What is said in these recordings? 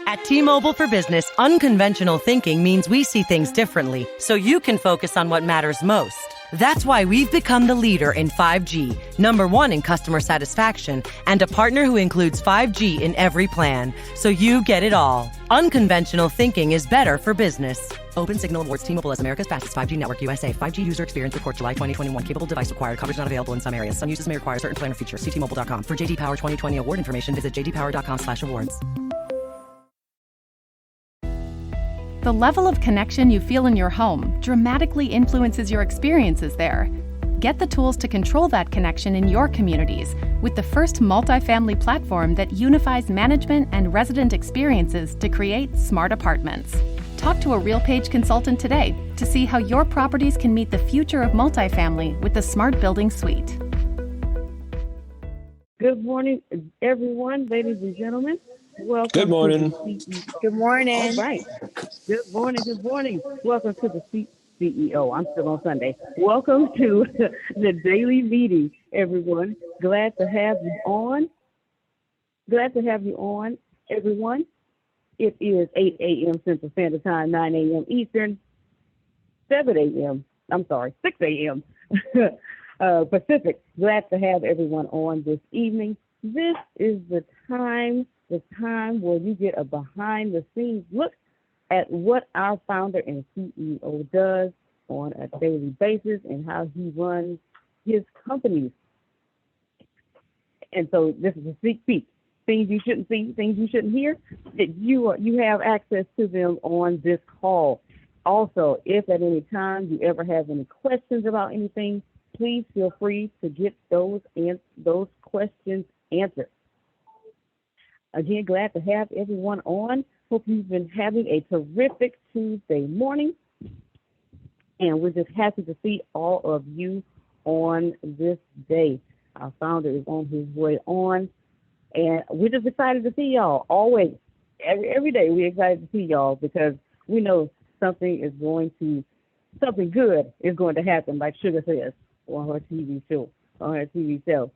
At T-Mobile for Business, unconventional thinking means we see things differently, so you can focus on what matters most. That's why we've become the leader in 5G, #1 in customer satisfaction, and a partner who includes 5G in every plan, so you get it all. Unconventional thinking is better for business. Open Signal awards T-Mobile as America's fastest 5G network USA. 5G user experience report July 2021. Capable device required. Coverage not available in some areas. Some uses may require certain plan or features. See T-Mobile.com. For JD Power 2020 award information, visit jdpower.com/awards. The level of connection you feel in your home dramatically influences your experiences there. Get the tools to control that connection in your communities with the first multifamily platform that unifies management and resident experiences to create smart apartments. Talk to a RealPage consultant today to see how your properties can meet the future of multifamily with the Smart Building Suite. Good morning, everyone, ladies and gentlemen. Welcome. Good morning. Good morning. All right. Good morning. Good morning. Welcome to the CEO. I'm still on Sunday. Welcome to the daily meeting, everyone. Glad to have you on. Everyone. It is 8 a.m. Central Standard Time, 9 a.m. Eastern, 6 a.m. Pacific. Glad to have everyone on this evening. This is the time where you get a behind-the-scenes look at what our founder and CEO does on a daily basis and how he runs his companies. And so this is a sneak peek. Things you shouldn't see, things you shouldn't hear, that you have access to them on this call. Also, if at any time you ever have any questions about anything, please feel free to get those questions answered. Again, glad to have everyone on. Hope you've been having a terrific Tuesday morning. And we're just happy to see all of you on this day. Our founder is on his way on. And we're just excited to see y'all. Always. Every day we're excited to see y'all because we know something good is going to happen, like Sugar says on her TV show.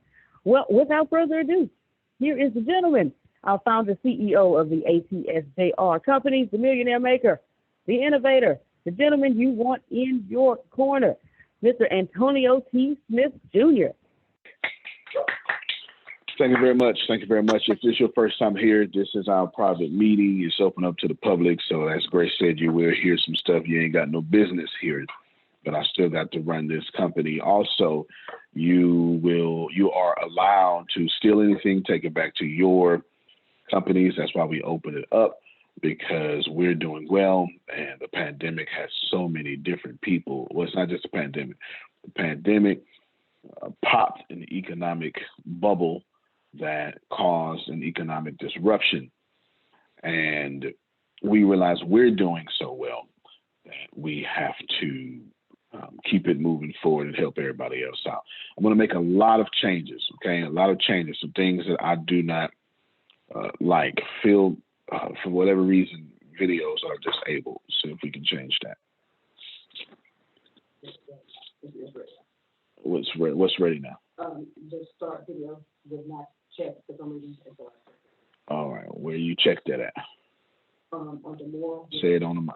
Well, without further ado, here is the gentleman, our founder, CEO of the ATSJR Companies, the millionaire maker, the innovator, the gentleman you want in your corner, Mr. Antonio T. Smith, Jr. Thank you very much. If this is your first time here, this is our private meeting. It's open up to the public. So as Grace said, you will hear some stuff you ain't got no business hearing, but I still got to run this company. Also, you are allowed to steal anything, take it back to your companies. That's why we open it up, because we're doing well, and the pandemic has so many different people. Well, it's not just a pandemic. The pandemic popped an economic bubble that caused an economic disruption, and we realize we're doing so well that we have to keep it moving forward and help everybody else out. I'm going to make a lot of changes, some things that I do not for whatever reason, videos are disabled. So if we can change that. What's ready now? The start video was not checked for some reason. All right, where you check that at? On the more. Say it on the mic.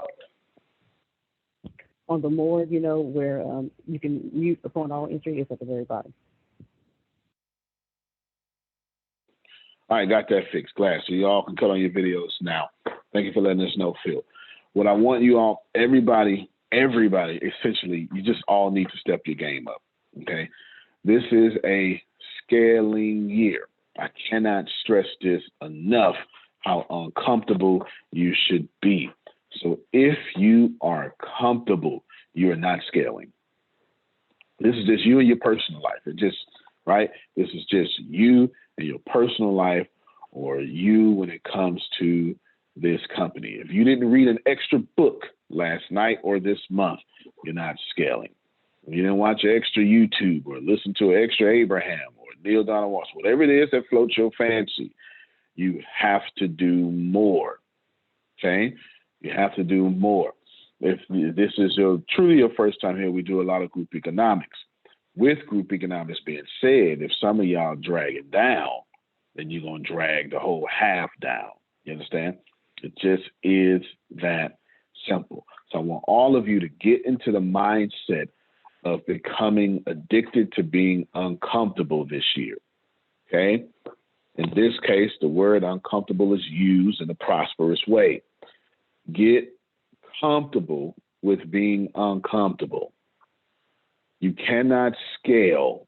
On the more, where you can mute upon all entry, it's at the very bottom. All right, got that fixed. Glad. So you all can cut on your videos now. Thank you for letting us know, Phil. What I want you all, everybody, essentially, you just all need to step your game up, okay? This is a scaling year. I cannot stress this enough, how uncomfortable you should be. So if you are comfortable, you are not scaling. This is just you and your personal life. This is just you and your personal life, or you when it comes to this company. If you didn't read an extra book last night or this month, you're not scaling. If you didn't watch an extra YouTube or listen to an extra Abraham or Neil Donald Walsh, whatever it is that floats your fancy, you have to do more, okay? You have to do more. If this is truly your first time here, we do a lot of group economics. With group economics being said, if some of y'all drag it down, then you're going to drag the whole half down. You understand? It just is that simple. So I want all of you to get into the mindset of becoming addicted to being uncomfortable this year. Okay? In this case, the word uncomfortable is used in a prosperous way. Get comfortable with being uncomfortable. You cannot scale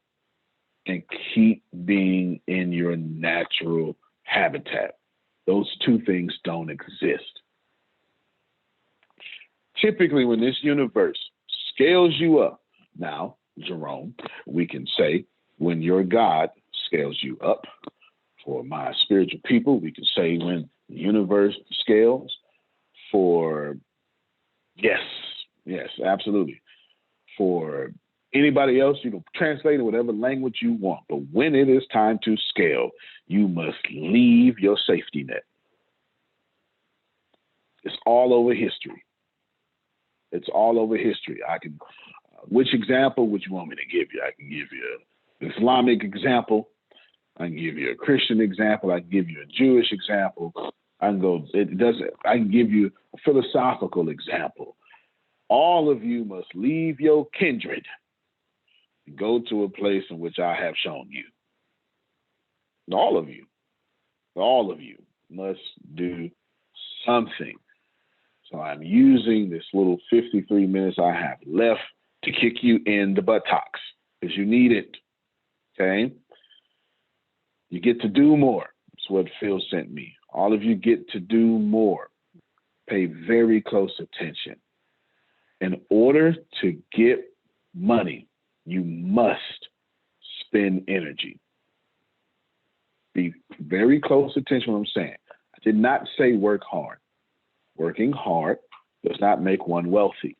and keep being in your natural habitat. Those two things don't exist. Typically, when this universe scales you up, now, Jerome, we can say when your God scales you up. For my spiritual people, we can say when the universe scales. For, yes, absolutely. For anybody else, you can translate in whatever language you want. But when it is time to scale, you must leave your safety net. It's all over history. It's all over history. Which example would you want me to give you? I can give you an Islamic example. I can give you a Christian example. I can give you a Jewish example. I can give you a philosophical example. All of you must leave your kindred and go to a place in which I have shown you. All of you must do something. So I'm using this little 53 minutes I have left to kick you in the buttocks because you need it. Okay? You get to do more. That's what Phil sent me. All of you get to do more. Pay very close attention. In order to get money, you must spend energy. Be very close attention to what I'm saying. I did not say work hard. Working hard does not make one wealthy.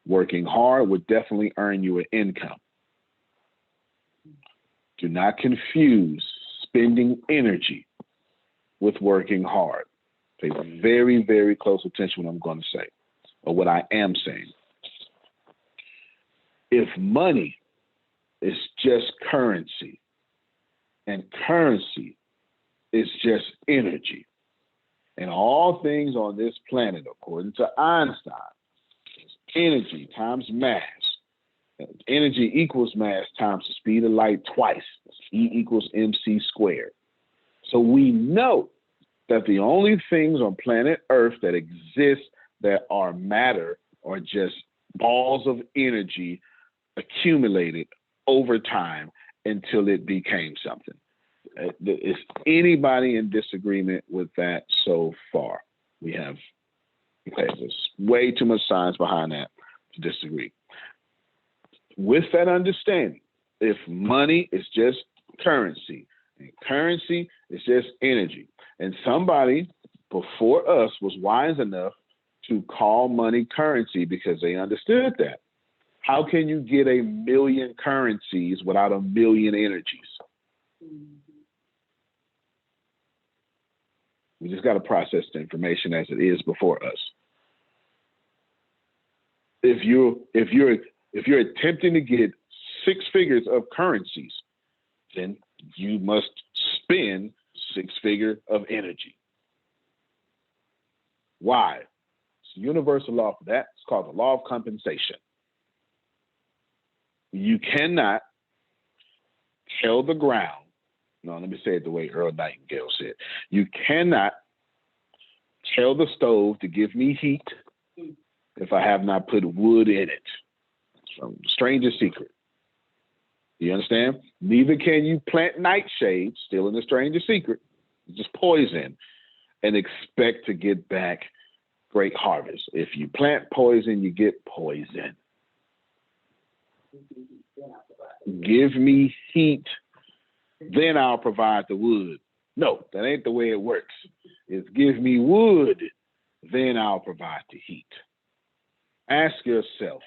Working hard would definitely earn you an income. Do not confuse spending energy with working hard. Pay very, very close attention to what I'm going to say, or what I am saying. If money is just currency, and currency is just energy, and all things on this planet, according to Einstein, is energy times mass. Energy equals mass times the speed of light twice. E equals mc squared. So we know that the only things on planet Earth that exist that are matter are just balls of energy accumulated over time until it became something. Is anybody in disagreement with that so far? There's way too much science behind that to disagree. With that understanding, if money is just currency, and currency is just energy, and somebody before us was wise enough to call money currency because they understood that. How can you get a million currencies without a million energies? We just got to process the information as it is before us. If you're attempting to get 6 figures of currencies, then you must spend 6 figures of energy. Why? It's a universal law for that. It's called the law of compensation. You cannot tell the ground. No, let me say it the way Earl Nightingale said. You cannot tell the stove to give me heat if I have not put wood in it. From Stranger Secret. You understand? Neither can you plant nightshade, still in the Stranger Secret, just poison, and expect to get back great harvest. If you plant poison, you get poison. Give me heat, then I'll provide the wood. No, that ain't the way it works. It's give me wood, then I'll provide the heat. Ask yourself,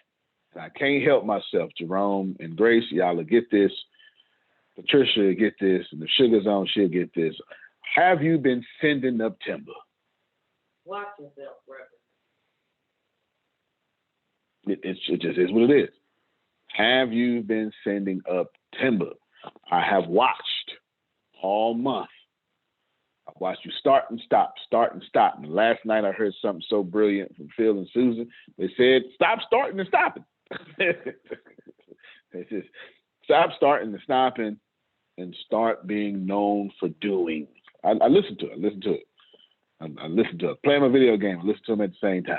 and I can't help myself, Jerome and Grace, y'all will get this. Patricia will get this, and the Sugar Zone, she'll get this. Have you been sending up timber? Watch yourself, brother. It just is what it is. Have you been sending up timber? I have watched all month. I watched you start and stop. And last night I heard something so brilliant from Phil and Susan. They said, stop starting and stopping. They said, stop starting and stopping and start being known for doing. I listened to it. I listened to it. Playing my video game. I listen to them at the same time.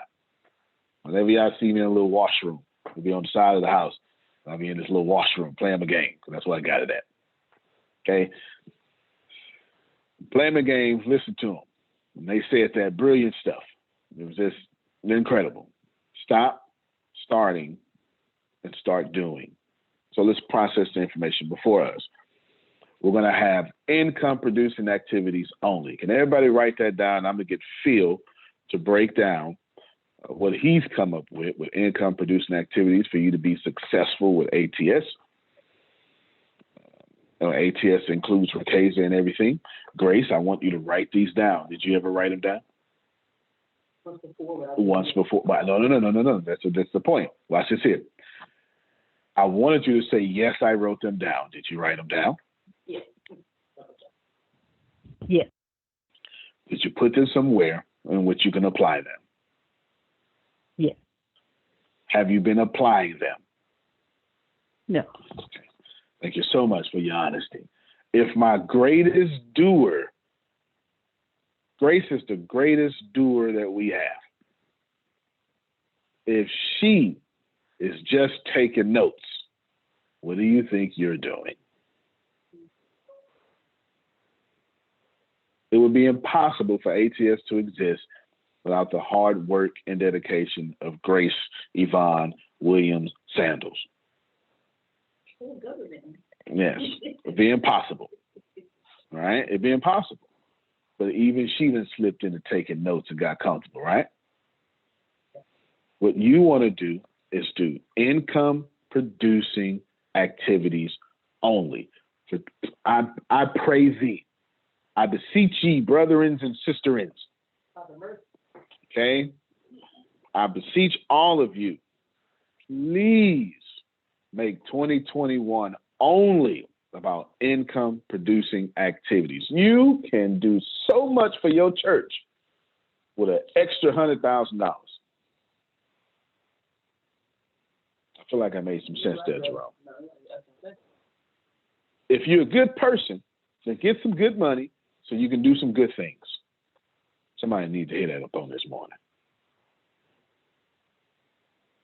Whenever y'all see me in a little washroom, I'll be on the side of the house. I'll be in this little washroom playing my game, because that's where I got it at. Okay? Playing the game, listen to them. And they said that brilliant stuff. It was just incredible. Stop starting and start doing. So let's process the information before us. We're going to have income-producing activities only. Can everybody write that down? I'm going to get Phil to break down what he's come up with income-producing activities for you to be successful with ATS. ATS includes Ricasa and everything. Grace, I want you to write these down. Did you ever write them down? Once before. No. That's the point. Watch this here. I wanted you to say, yes, I wrote them down. Did you write them down? Yes. Yes. Did you put them somewhere in which you can apply them? Yes. Have you been applying them? No. Okay. Thank you so much for your honesty. If my greatest doer, Grace is the greatest doer that we have. If she is just taking notes, what do you think you're doing? It would be impossible for ATS to exist without the hard work and dedication of Grace Yvonne Williams Sandals. Yes, it'd be impossible. All right, it'd be impossible. But even she done slipped into taking notes and got comfortable, right? What you want to do is do income producing activities only. I pray thee. I beseech ye, brethrens and sisterins. Okay? I beseech all of you, please make 2021 only about income producing activities. You can do so much for your church with an extra $100,000. I feel like I made some sense there, Jerome. If you're a good person, then get some good money so you can do some good things. Somebody needs to hear that up on this morning.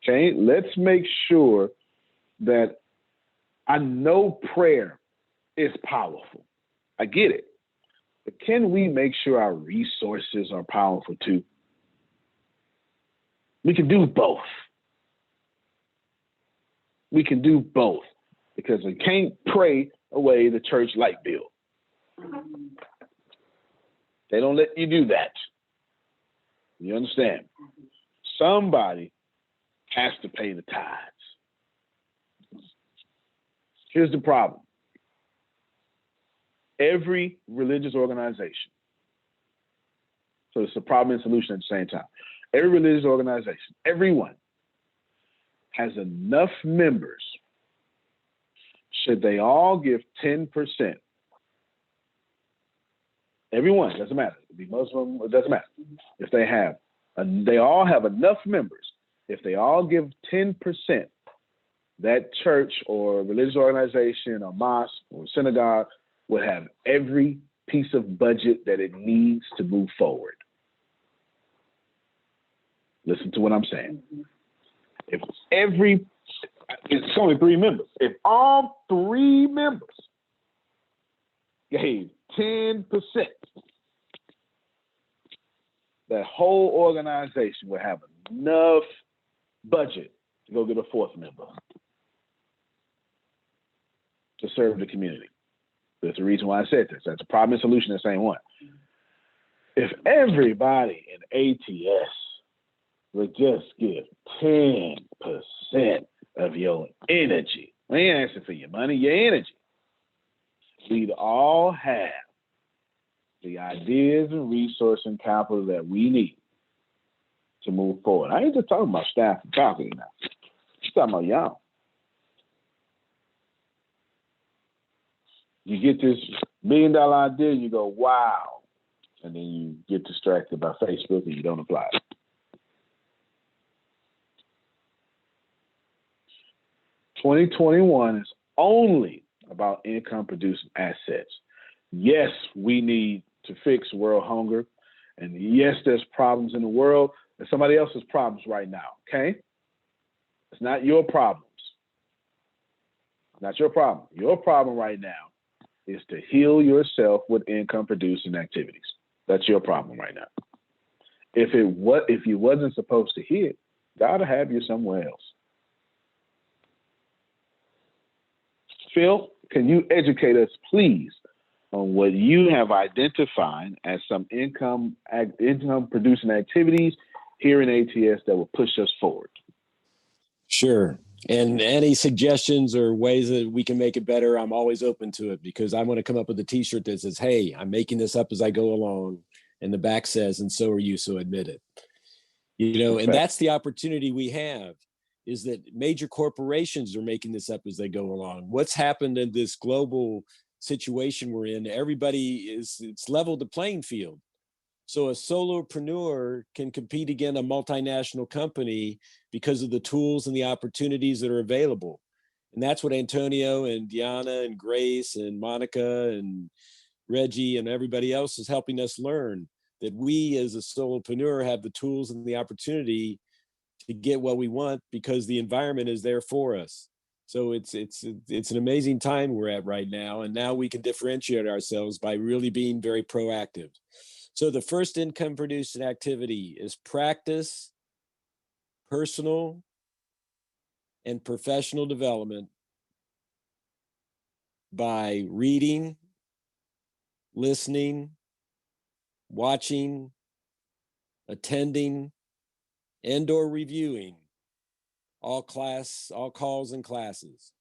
Okay, let's make sure that I know prayer is powerful. I get it. But can we make sure our resources are powerful too? We can do both. We can do both, because we can't pray away the church light bill. They don't let you do that. You understand? Somebody has to pay the tithes. Here's the problem. Every religious organization, so it's a problem and solution at the same time. Every religious organization, everyone, has enough members. Should they all give 10%? Everyone, doesn't matter. It could be Muslim, it doesn't matter. If they have, they all have enough members. If they all give 10%, that church or religious organization or mosque or synagogue will have every piece of budget that it needs to move forward. Listen to what I'm saying. If it's only 3 members. If all 3 members gave 10%, that whole organization will have enough budget to go get a 4th member to serve the community. That's the reason why I said this. That's a problem and solution, the same one. If everybody in ATS would just give 10% of your energy, we ain't asking for your money, your energy, we'd all have the ideas and resource and capital that we need to move forward. I ain't just talking about staff and faculty now. I'm talking about y'all. You get this $1 million idea, you go, wow, and then you get distracted by Facebook and you don't apply it. $2021 is only about income producing assets. Yes, we need to fix world hunger. And yes, there's problems in the world. There's somebody else's problems right now, okay? It's not your problems. Not your problem. Your problem right now is to heal yourself with income producing activities. That's your problem right now. If you wasn't supposed to hear it, God will have you somewhere else. Phil, can you educate us, please, on what you have identified as some income producing activities here in ATS that will push us forward? Sure. And any suggestions or ways that we can make it better, I'm always open to it, because I want to come up with a t-shirt that says, hey, I'm making this up as I go along. And the back says, and so are you, so admit it. And that's the opportunity we have, is that major corporations are making this up as they go along. What's happened in this global situation we're in, it's leveled the playing field. So a solopreneur can compete against a multinational company because of the tools and the opportunities that are available. And that's what Antonio and Diana and Grace and Monica and Reggie and everybody else is helping us learn, that we as a solopreneur have the tools and the opportunity to get what we want because the environment is there for us. So it's an amazing time we're at right now. And now we can differentiate ourselves by really being very proactive. So the first income producing activity is practice personal and professional development by reading, listening, watching, attending, and/or reviewing all calls and classes.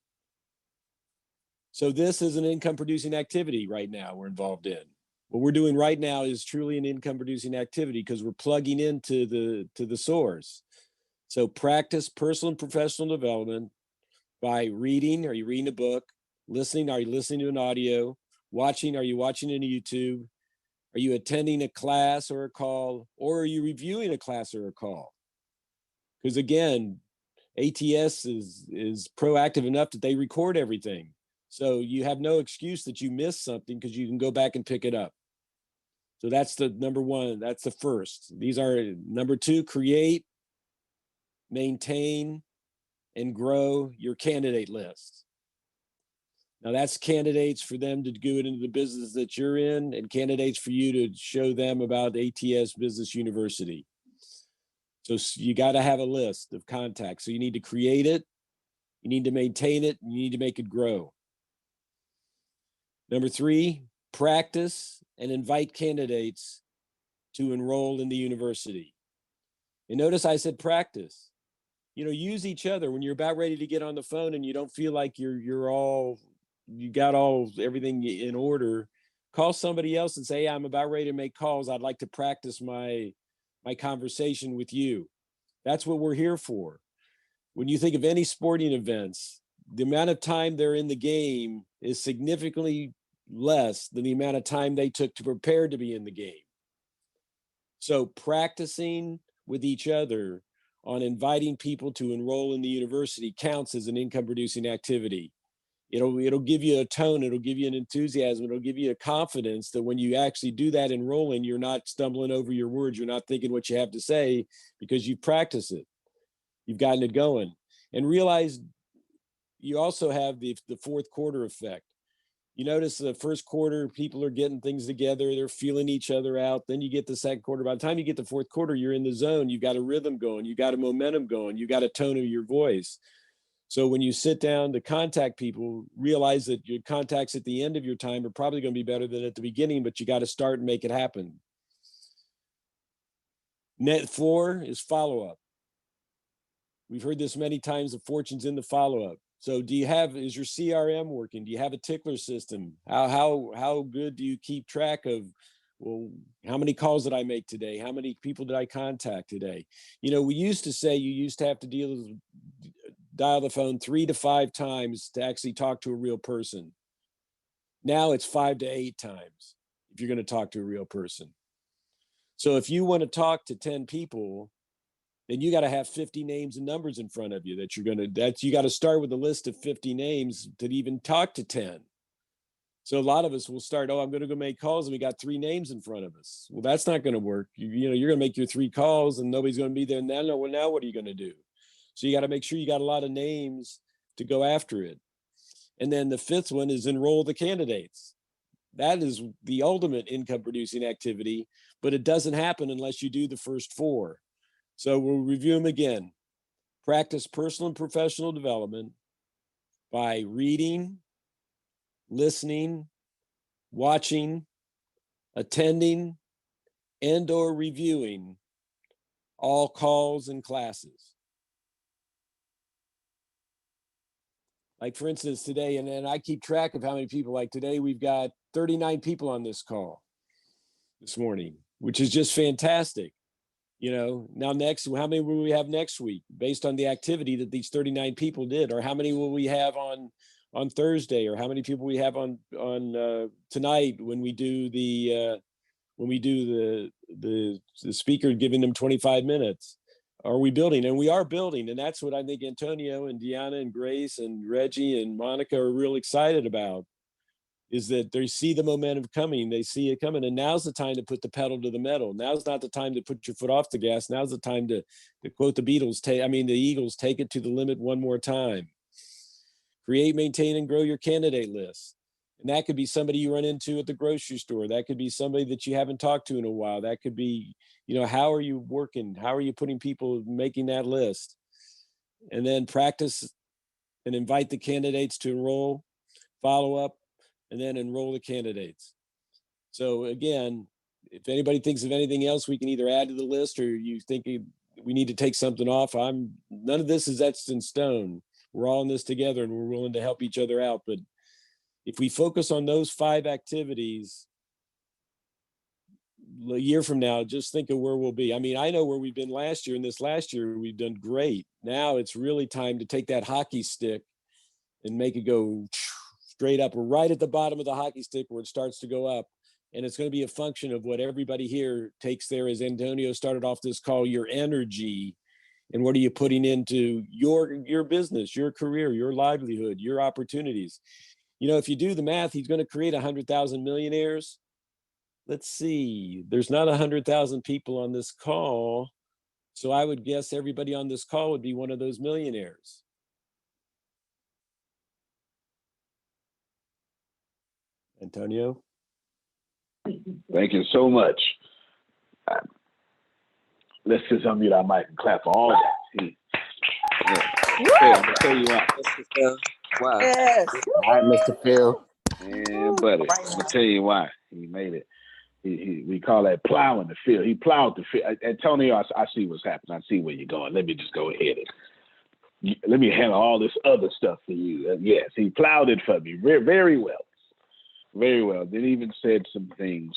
So this is an income producing activity right now we're involved in. What we're doing right now is truly an income producing activity because we're plugging into the source. So practice personal and professional development by reading. Are you reading a book? Listening. Are you listening to an audio? Watching. Are you watching on YouTube? Are you attending a class or a call? Or are you reviewing a class or a call? Because again, ATS is proactive enough that they record everything. So you have no excuse that you missed something because you can go back and pick it up. So that's the number one. That's the first. These are number two, create, maintain, and grow your candidate list. Now that's candidates for them to go into the business that you're in and candidates for you to show them about ATS Business University. So you got to have a list of contacts. So you need to create it, you need to maintain it, and you need to make it grow. Number three, practice and invite candidates to enroll in the university. And notice I said practice. Use each other when you're about ready to get on the phone and you don't feel like you got everything in order. Call somebody else and say, hey, I'm about ready to make calls. I'd like to practice my conversation with you. That's what we're here for. When you think of any sporting events, the amount of time they're in the game is significantly less than the amount of time they took to prepare to be in the game. So practicing with each other on inviting people to enroll in the university counts as an income producing activity. It'll give you a tone, it'll give you an enthusiasm, it'll give you a confidence that when you actually do that enrolling, you're not stumbling over your words, you're not thinking what you have to say because you've practiced it. You've gotten it going. And realize you also have the fourth quarter effect. You notice the first quarter, people are getting things together, they're feeling each other out. Then you get the second quarter. By the time you get the fourth quarter, you're in the zone. You've got a rhythm going, you got a momentum going, you got a tone of your voice. So when you sit down to contact people, realize that your contacts at the end of your time are probably going to be better than at the beginning, but you got to start and make it happen. Net 4 is follow-up. We've heard this many times, the fortune's in the follow-up. So is your CRM working? Do you have a tickler system? How good do you keep track of, well, how many calls did I make today? How many people did I contact today? We used to say you used to have to dial the phone 3 to 5 times to actually talk to a real person. Now it's 5 to 8 times if you're going to talk to a real person. So if you want to talk to 10 people, then you got to have 50 names and numbers in front of you that you got to start with a list of 50 names to even talk to 10. So a lot of us will start, I'm going to go make calls and we got 3 names in front of us. Well, that's not going to work. You're going to make your 3 calls and nobody's going to be there. Now what are you going to do? So you got to make sure you got a lot of names to go after it. And then the 5th one is enroll the candidates. That is the ultimate income producing activity, but it doesn't happen unless you do the first 4. So we'll review them again. Practice personal and professional development by reading, listening, watching, attending, and/or reviewing all calls and classes. Like for instance, today, and I keep track of how many people, like today, we've got 39 people on this call this morning, which is just fantastic. Now next, how many will we have next week based on the activity that these 39 people did? Or how many will we have on Thursday? Or how many people we have on tonight when we do the speaker giving them 25 minutes? Are we building? And we are building. And that's what I think Antonio and Deanna and Grace and Reggie and Monica are real excited about, is that they see the momentum coming. They see it coming. And now's the time to put the pedal to the metal. Now's not the time to put your foot off the gas. Now's the time to quote the Eagles, take it to the limit one more time. Create, maintain, and grow your candidate list. And that could be somebody you run into at the grocery store. That could be somebody that you haven't talked to in a while. That could be, how are you working? How are you putting people, making that list? And then practice and invite the candidates to enroll, follow up, and then enroll the candidates. So again, if anybody thinks of anything else we can either add to the list, or you think we need to take something off, none of this is etched in stone. We're all in this together and we're willing to help each other out. But if we focus on those 5 activities a year from now, just think of where we'll be. I know where we've been last year, and this last year we've done great. Now it's really time to take that hockey stick and make it go straight up. We're right at the bottom of the hockey stick where it starts to go up. And it's going to be a function of what everybody here takes there, as Antonio started off this call, your energy. And what are you putting into your business, your career, your livelihood, your opportunities? If you do the math, he's going to create 100,000 millionaires. Let's see, there's not 100,000 people on this call. So I would guess everybody on this call would be one of those millionaires. Antonio? Thank you so much. Let's just unmute our mic and clap for all that. I'm going to tell you why. Wow. Yes. All right, Mr. Phil. Yeah, buddy. I'm going to tell you why. He made it. We call that plowing the field. He plowed the field. Antonio, I see what's happening. I see where you're going. Let me just go ahead and let me handle all this other stuff for you. Yes, he plowed it for me very well. Very well. Then even said some things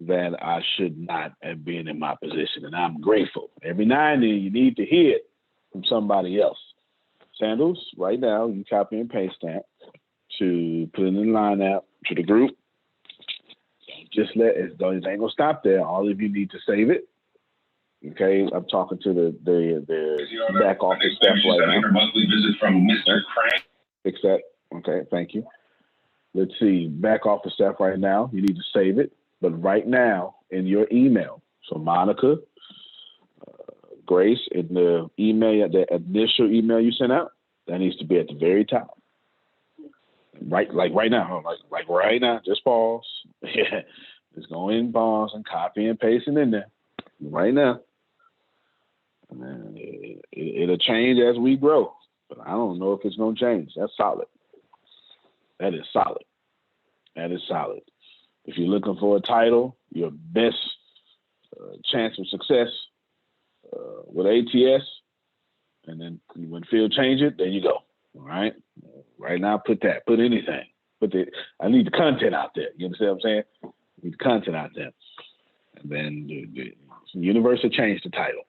that I should not have been in my position, and I'm grateful. Every now and then you need to hear it from somebody else. Sandals, right now, you copy and paste that to put it in the line out to the group. Just it ain't gonna stop there. All of you need to save it. Okay, I'm talking to the back office staff right now. Monthly visit from Mr. Crank. Fix that. Okay, thank you. Let's see, back office staff right now. You need to save it, but right now in your email. So Monica, Grace, in the email, the initial email you sent out, that needs to be at the very top. Right now, like right now. Just pause. Yeah, just go in, pause, and copy and paste it in there right now. And then it'll change as we grow, but I don't know if it's gonna change. That's solid. That is solid. That is solid. If you're looking for a title, your best chance of success with ATS, and then when Phil change it, there you go. All right. Right now, put anything. I need the content out there. You understand what I'm saying? I need the content out there. And then the universe will change the title.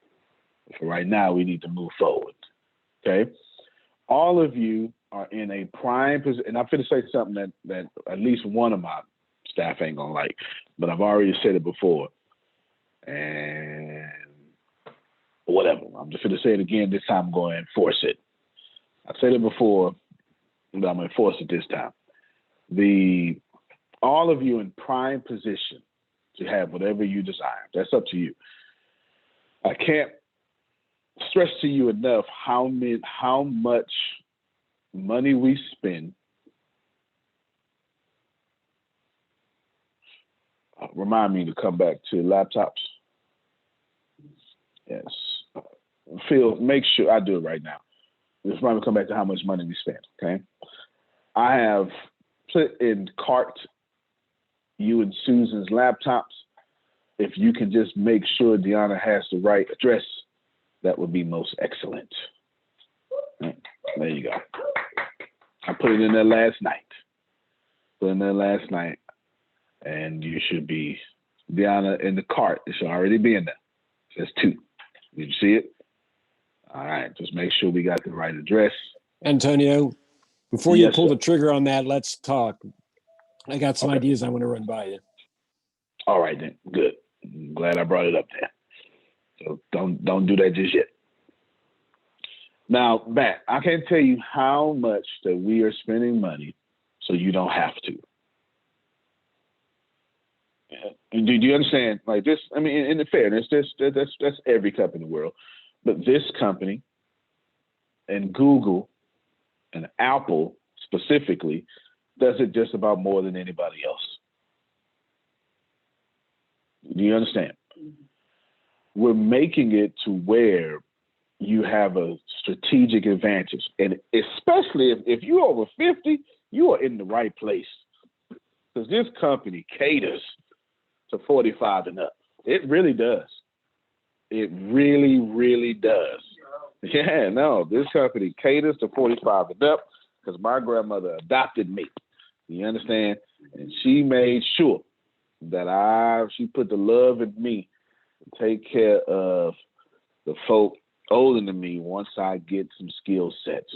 For right now, we need to move forward. Okay? All of you are in a prime position, and I'm going to say something that at least one of my staff ain't going to like, but I've already said it before. and whatever. I'm just going to say it again. This time I'm going to enforce it. I said it before, but I'm going to enforce it this time. All of you in prime position to have whatever you desire. That's up to you. I can't stress to you enough how much money we spend. Remind me to come back to laptops. Yes. Phil, make sure I do it right now. Just remind me to come back to how much money we spend, okay? I have put in cart you and Susan's laptops. If you can just make sure Deanna has the right address, that would be most excellent. There you go. I put it in there last night. And you should be, Deanna, in the cart. It should already be in there. There's 2. Did you see it? All right. Just make sure we got the right address. Antonio, before you Yes, pull sir. the trigger on that, let's talk. I got some ideas I want to run by you. All right, then. Good. I'm glad I brought it up there. So don't do that just yet. Now, Matt, I can't tell you how much that we are spending money so you don't have to. Do you understand? Like this, I mean, in fairness, that's every company in the world. But this company and Google and Apple specifically does it just about more than anybody else. Do you understand? We're making it to where you have a strategic advantage. And especially if you're over 50, you are in the right place. Because this company caters to 45 and up. It really does. It really, really does. Yeah, no, this company caters to 45 and up because my grandmother adopted me. You understand? And she made sure that she put the love in me to take care of the folk older than me once I get some skill sets.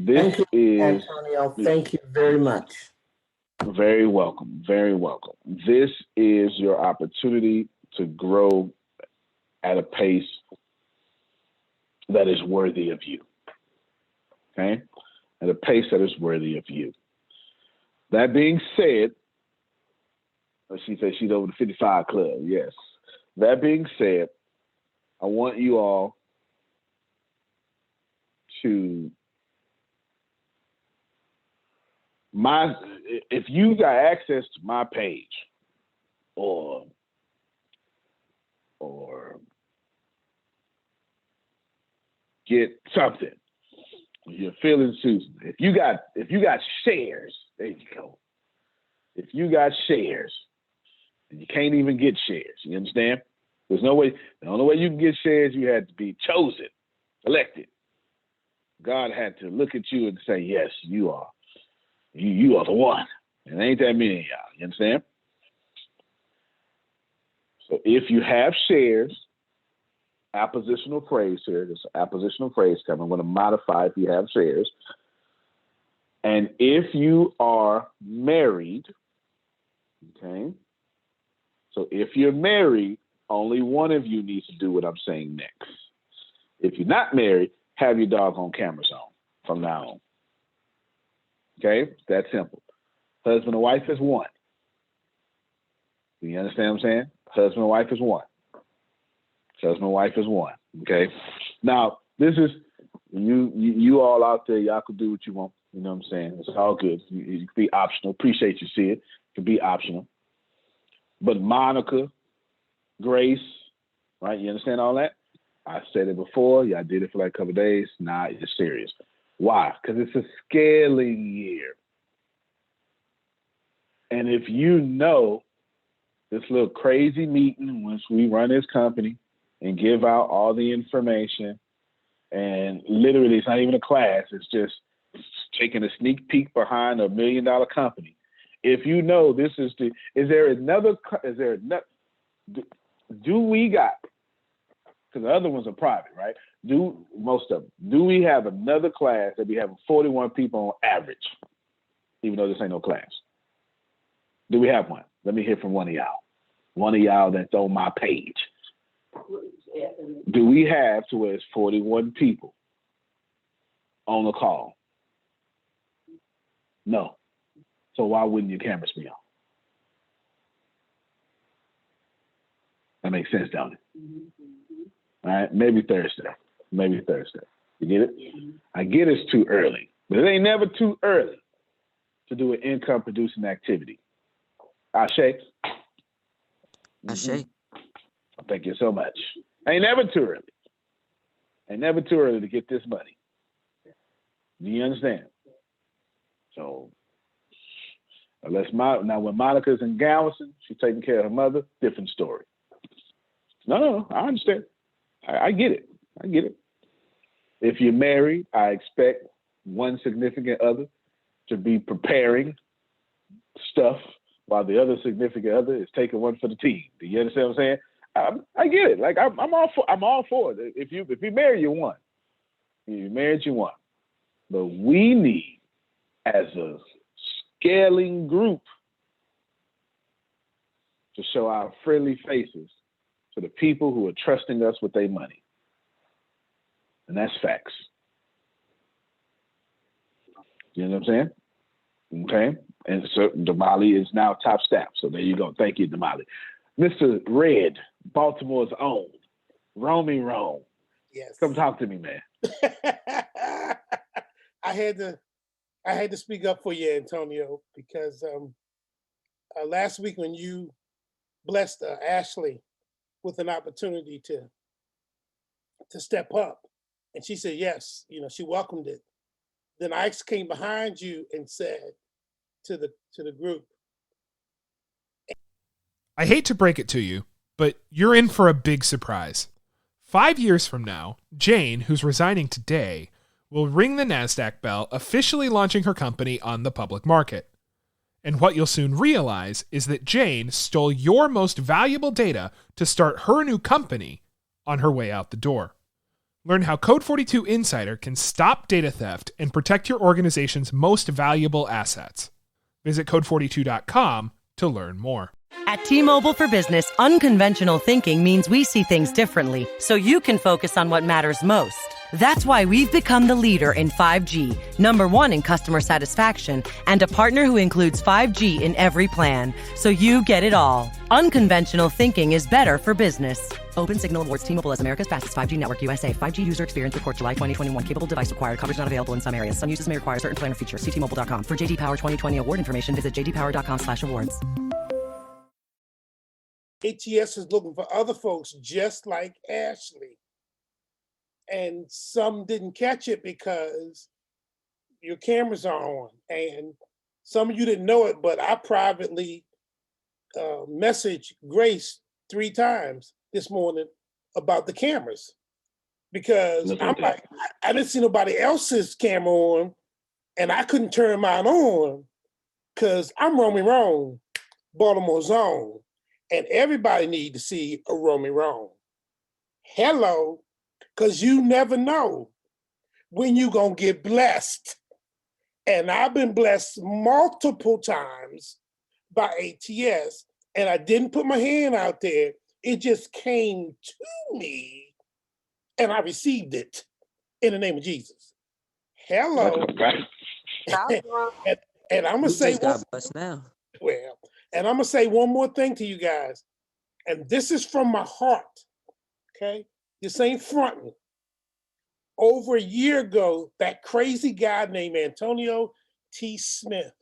Thank you, Antonio. Thank you very much. Very welcome. Very welcome. This is your opportunity to grow at a pace that is worthy of you. Okay? At a pace that is worthy of you. That being said, she said she's over the 55 club. Yes. That being said, I want you all to if you got access to my page or get something, you're feeling Susan. If you got shares, there you go. If you got shares, and you can't even get shares, you understand? There's no way. The only way you can get shares, you had to be chosen, elected. God had to look at you and say, "Yes, you are. You are the one." And ain't that many of y'all. You understand? So if you have shares, appositional phrase here. There's an appositional phrase coming. I'm going to modify if you have shares. And if you are married, okay. So if you're married, only one of you needs to do what I'm saying next. If you're not married, have your doggone cameras on from now on. Okay? It's that simple. Husband and wife is one. Do you understand what I'm saying? Husband and wife is one. Husband and wife is one. Okay? Now, this is, you all out there, y'all can do what you want. You know what I'm saying? It's all good. You can be optional. Appreciate you see it. It can be optional. But Monica, Grace, right? You understand all that? I said it before. Yeah, I did it for like a couple of days. Nah, it's serious. Why? Because it's a scaling year. And if you know this little crazy meeting once we run this company and give out all the information, and literally it's not even a class, it's just taking a sneak peek behind $1 million company. If you know this is do we got, because the other ones are private, right? Most of them, do we have another class that we have 41 people on average, even though this ain't no class? Do we have one? Let me hear from one of y'all. One of y'all that's on my page. Do we have to where it's 41 people on the call? No. So why wouldn't your cameras be on? That makes sense, don't it? All right, maybe Thursday. Maybe Thursday. You get it? I get it's too early, but it ain't never too early to do an income producing activity. Ashe? Ashe. Thank you so much. Ain't never too early. Ain't never too early to get this money. Do you understand? So, now when Monica's in Galveston, she's taking care of her mother, different story. No, I understand. I get it. I get it. If you're married, I expect one significant other to be preparing stuff while the other significant other is taking one for the team. Do you understand what I'm saying? I get it. Like I'm all for it. If you marry, you won. If you married, you won. But we need, as a scaling group, to show our friendly faces to the people who are trusting us with their money. And that's facts. You know what I'm saying? Okay. And so Damali is now top staff. So there you go. Thank you, Damali. Mr. Red, Baltimore's own, Romy Rome. Yes. Come talk to me, man. I had to speak up for you, Antonio, because last week when you blessed Ashley with an opportunity to step up, and she said yes, she welcomed it. Then I came behind you and said to the group, I hate to break it to you, but you're in for a big surprise. 5 years from now, Jane, who's resigning today, will ring the NASDAQ bell, officially launching her company on the public market. And what you'll soon realize is that Jane stole your most valuable data to start her new company on her way out the door. Learn how Code 42 Insider can stop data theft and protect your organization's most valuable assets. Visit code42.com to learn more. At T-Mobile for Business, unconventional thinking means we see things differently, so you can focus on what matters most. That's why we've become the leader in 5G, #1 in customer satisfaction, and a partner who includes 5G in every plan, so you get it all. Unconventional thinking is better for business. Open Signal awards T-Mobile as America's fastest 5G network USA. 5G user experience report July 2021. Capable device required. Coverage not available in some areas. Some uses may require certain plan or features. See T-Mobile.com. For JD Power 2020 award information, visit jdpower.com/awards. ATS is looking for other folks just like Ashley. And some didn't catch it because your cameras are on. And some of you didn't know it, but I privately messaged Grace 3 times this morning about the cameras. Because I'm like, I didn't see nobody else's camera on, and I couldn't turn mine on because I'm Romy Rome, Baltimore's own. And everybody need to see a Romy Rome. Hello, because you never know when you're going to get blessed. And I've been blessed multiple times by ATS, and I didn't put my hand out there. It just came to me, and I received it in the name of Jesus. Hello. and I'm going to say one now. Well, and I'm going to say one more thing to you guys. And this is from my heart, okay? This ain't fronting. Over a year ago, that crazy guy named Antonio T. Smith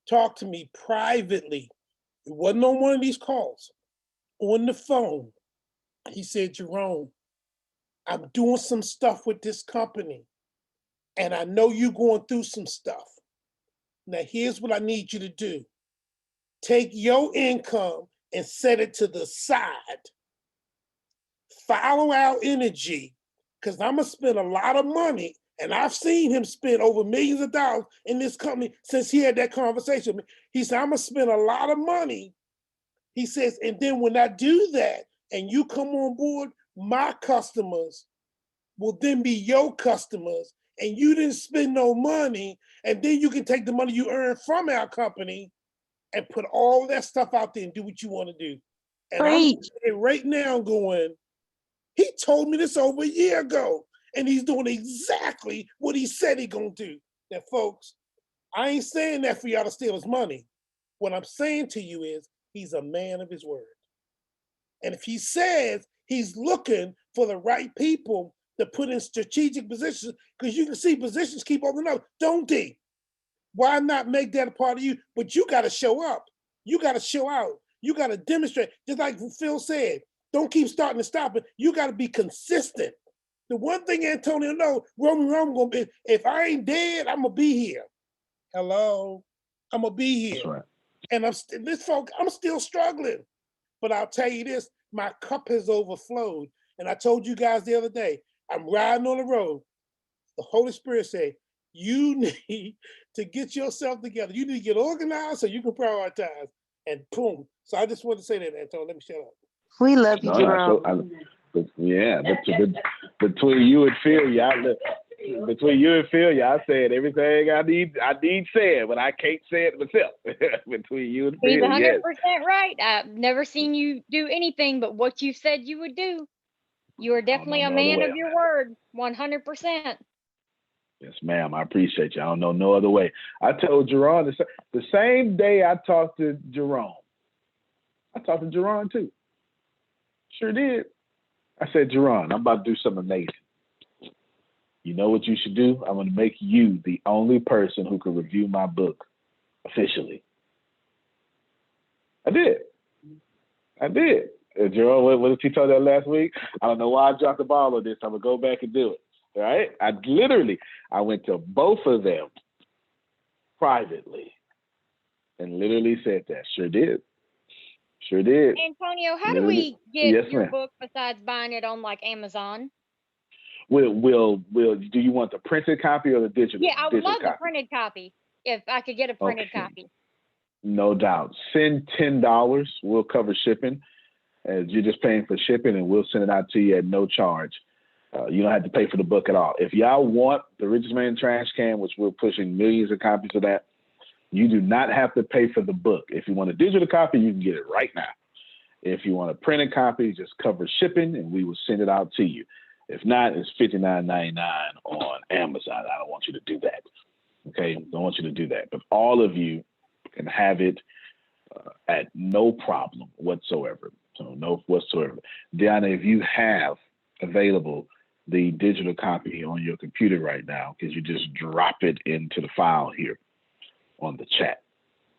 talked to me privately. It wasn't on one of these calls. On the phone, he said, Jerome, I'm doing some stuff with this company, and I know you're going through some stuff. Now, here's what I need you to do. Take your income and set it to the side. Follow our energy, because I'm going to spend a lot of money, and I've seen him spend over millions of dollars in this company since he had that conversation with me. He said, I'm going to spend a lot of money. He says, and then when I do that, and you come on board, my customers will then be your customers, and you didn't spend no money, and then you can take the money you earned from our company and put all that stuff out there and do what you want to do. And Preach. I'm right now going, he told me this over a year ago, and he's doing exactly what he said he's going to do. Now, folks, I ain't saying that for y'all to steal his money. What I'm saying to you is he's a man of his word. And if he says he's looking for the right people to put in strategic positions, because you can see positions keep opening up, don't they? Why not make that a part of you? But you got to show up. You got to show out. You got to demonstrate. Just like Phil said, don't keep starting and stopping. You got to be consistent. The one thing Antonio knows, Roman gonna be, if I ain't dead, I'm gonna be here. Hello, I'm gonna be here. That's right. And I'm still struggling. But I'll tell you this, my cup has overflowed. And I told you guys the other day, I'm riding on the road. The Holy Spirit said, you need to get yourself together. You need to get organized so you can prioritize. And boom. So I just want to say that, Antonio. Let me shut up. We love you, Jerome. Yeah, between you and Phil, y'all said everything I need said, but I can't say it myself. Between you and Phil, He's 100% yes. right. I've never seen you do anything but what you said you would do. You are definitely a man of your word, 100%. Yes, ma'am. I appreciate you. I don't know no other way. I told Jerron the same day I talked to Jerome. I talked to Jerron too. Sure did. I said, Jerron, I'm about to do something amazing. You know what you should do? I'm going to make you the only person who can review my book officially. I did. Jerome, what did he tell that last week? I don't know why I dropped the ball on this. I'm going to go back and do it. All right? I went to both of them privately and literally said that. Sure did. Antonio, how do we get your book besides buying it on like Amazon? Will do you want the printed copy or the digital? Yeah, I would love copy? the printed copy if I could get a printed copy. No doubt. Send $10. We'll cover shipping. As you're just paying for shipping, and we'll send it out to you at no charge. You don't have to pay for the book at all. If y'all want the Richest Man Trash Can, which we're pushing millions of copies of that, you do not have to pay for the book. If you want a digital copy, you can get it right now. If you want a printed copy, just cover shipping, and we will send it out to you. If not, it's $59.99 on Amazon. I don't want you to do that. Okay? Don't want you to do that. But all of you can have it at no problem whatsoever. So no whatsoever. Deanna, if you have available the digital copy on your computer right now, because you just drop it into the file here on the chat.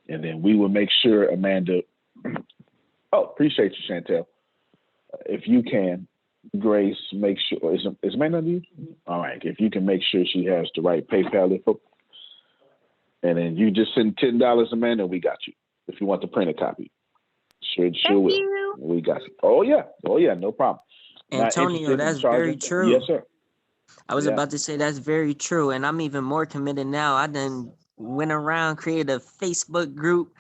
And then we will make sure Amanda, appreciate you, Chantel. If you can, Grace, make sure, is Amanda on you? All right, if you can make sure she has the right PayPal info. And then you just send $10, Amanda, we got you. If you want the printed copy. Sure will. You. We got you. Oh yeah, no problem. Antonio, that's very true. Yes, sir. I was about to say that's very true, and I'm even more committed now. I done went around, created a Facebook group.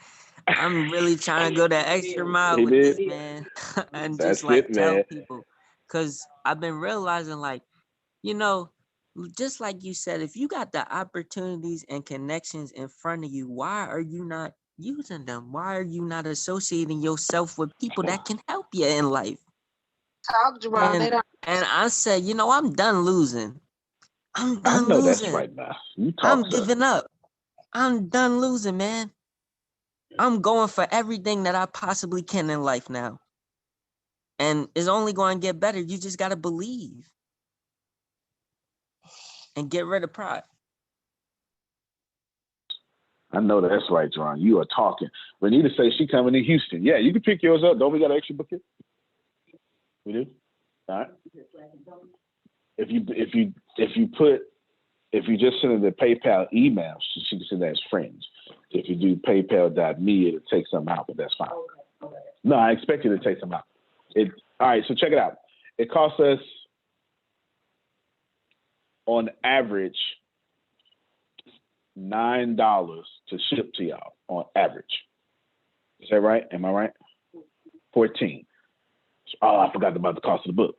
I'm really trying to go the extra mile with this, man, and That's just tell people, because I've been realizing, just like you said, if you got the opportunities and connections in front of you, why are you not using them? Why are you not associating yourself with people that can help you in life? Talk, Jerome. And I said, I'm done losing. I'm done losing. That's right now. I'm giving up. I'm done losing, man. I'm going for everything that I possibly can in life now. And it's only going to get better. You just got to believe. And get rid of pride. I know that's right, John. You are talking. Renita says she coming to Houston. Yeah, you can pick yours up. Don't we got an extra book here? We do? All right. If you just send her the PayPal email, she can send that as friends. If you do PayPal.me, it'll take some out, but that's fine. Okay. No, I expect you to take some out. All right, so check it out. It costs us on average $9 to ship to y'all on average. Is that right? Am I right? 14. Oh, I forgot about the cost of the book.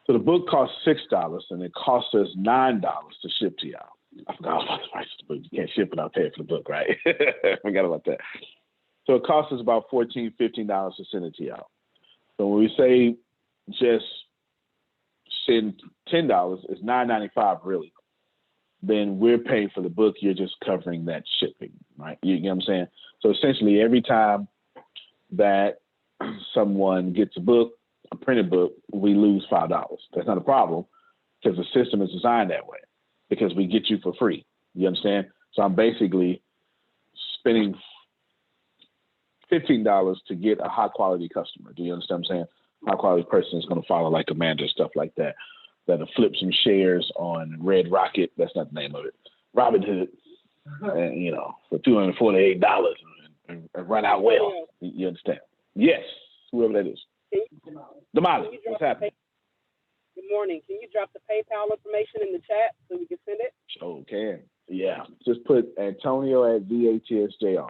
So the book costs $6 and it costs us $9 to ship to y'all. I forgot about the price of the book. You can't ship without paying for the book, right? I forgot about that. So it costs us about $14, $15 to send it to y'all. So when we say just send $10, it's $9.95 really. Then we're paying for the book. You're just covering that shipping, right? You know what I'm saying? So essentially, every time that someone gets a book, a printed book, we lose $5. That's not a problem because the system is designed that way because we get you for free. You understand? So I'm basically spending $15 to get a high quality customer. Do you understand what I'm saying? High quality person is going to follow like Amanda, stuff like that. That'll flip some shares on Red Rocket. That's not the name of it. Robinhood, and, you know, for $248 and run out well. You understand? Yes, whoever that is. Damali, what's happening? Good morning. Can you drop the PayPal information in the chat so we can send it? Sure can. Yeah. Just put Antonio at VATSJR.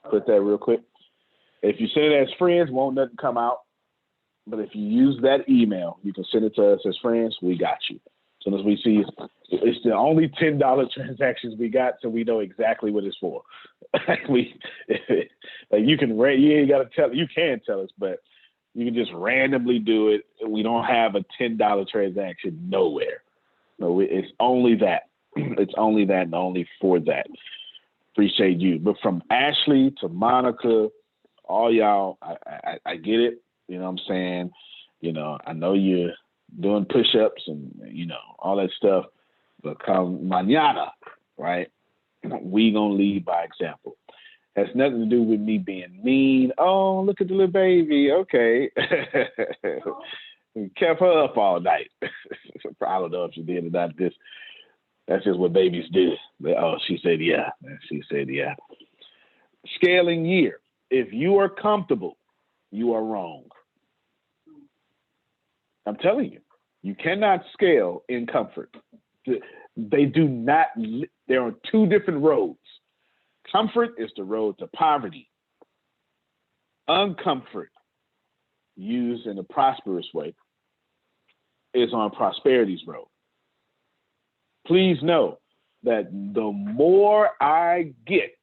Put that real quick. If you send it as friends, won't nothing come out. But if you use that email, you can send it to us as friends. We got you. As soon as we see it's the only $10 transactions we got, so we know exactly what it's for. You ain't got to tell. You can tell us, but you can just randomly do it. We don't have a $10 transaction nowhere. No, it's only that. It's only that and only for that. Appreciate you. But from Ashley to Monica, all y'all, I get it. You know what I'm saying? You know, I know you're doing push-ups and, you know, all that stuff. But come mañana, right, we going to lead by example. Has nothing to do with me being mean. Oh, look at the little baby. Okay. Kept her up all night. I don't know if she did or not. That's just what babies do. Oh, she said, yeah. She said, yeah. Scaling year. If you are comfortable, you are wrong. I'm telling you, you cannot scale in comfort. They do not, there are two different roads. Comfort is the road to poverty. Uncomfort, used in a prosperous way, is on prosperity's road. Please know that the more I get